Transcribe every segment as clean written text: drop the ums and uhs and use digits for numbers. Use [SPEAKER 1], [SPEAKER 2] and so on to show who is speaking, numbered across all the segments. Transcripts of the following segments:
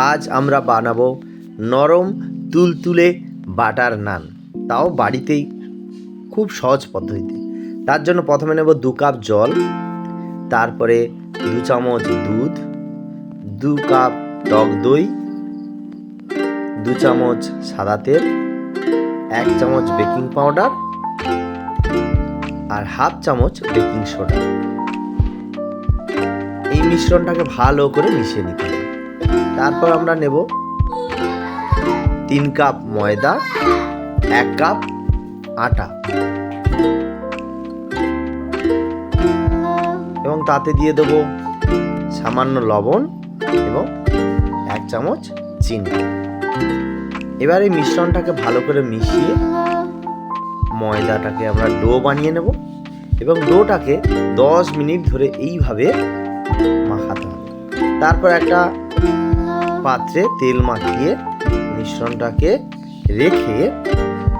[SPEAKER 1] আজ আমরা বানাবো নরম তুলতুলে বাটার নান, তাও বাড়িতেই খুব সহজ পদ্ধতিতে। তার জন্য প্রথমে নেব 2 কাপ জল, তারপরে 2 চামচ দুধ, 2 কাপ টক দই, 2 চামচ সাদা তেল, 1 চামচ বেকিং পাউডার আর হাফ চামচ বেকিং সোডা। এই মিশ্রণটাকে ভালো করে মিশিয়ে নিতে হবে। তারপর আমরা নেব 3 কাপ ময়দা, 1 কাপ আটা এবং তাতে দিয়ে দেব সামান্য লবণ এবং 1 চামচ চিনি। এবার এই মিশ্রণটাকে ভালো করে মিশিয়ে ময়দাটাকে আমরা ডো বানিয়ে নেব এবং ডোটাকে 10 মিনিট ধরে এইভাবে মাখাতে হবে। তারপর একটা পাত্রে তেল মাখিয়ে মিশ্রণটাকে রেখে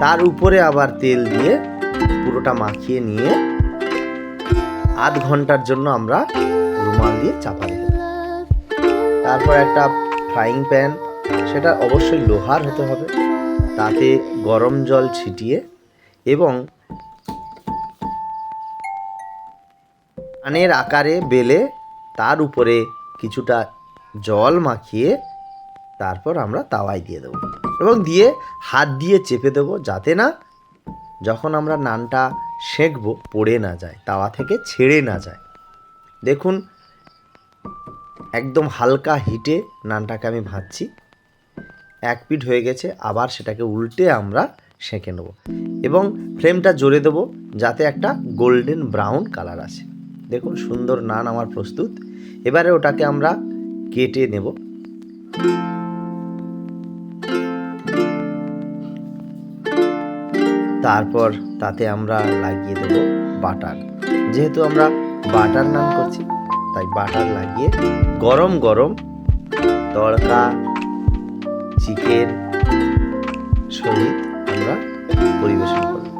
[SPEAKER 1] তার উপরে আবার তেল দিয়ে পুরোটা মাখিয়ে নিয়ে আধ ঘন্টার জন্য আমরা রুমাল দিয়ে চাপা দেব। তারপর একটা ফ্রাইং প্যান, সেটা অবশ্যই লোহার হতে হবে, তাতে গরম জল ছিটিয়ে এবং নানের আকারে বেলে তার উপরে কিছুটা জল মাখিয়ে তারপর আমরা তাওয়ায় দিয়ে দেবো এবং দিয়ে হাত দিয়ে চেপে দেবো, যাতে না যখন আমরা নানটা সেঁকবো পড়ে না যায়, তাওয়া থেকে ছেড়ে না যায়। দেখুন একদম হালকা হিটে নানটাকে আমি ভাজছি। 1 পিঠ হয়ে গেছে, আবার সেটাকে উল্টে আমরা সেঁকে নেব এবং ফ্লেমটা জোরে দেবো যাতে একটা গোল্ডেন ব্রাউন কালার আসে। দেখুন সুন্দর নান আমার প্রস্তুত। এবারে ওটাকে আমরা কেটে নেব। তারপর তাতে আমরা লাগিয়ে দেব বাটার। যেহেতু আমরা বাটার নান করছি তাই বাটার লাগিয়ে গরম গরম তড়কা চিকেন সহিত আমরা পরিবেশন করব।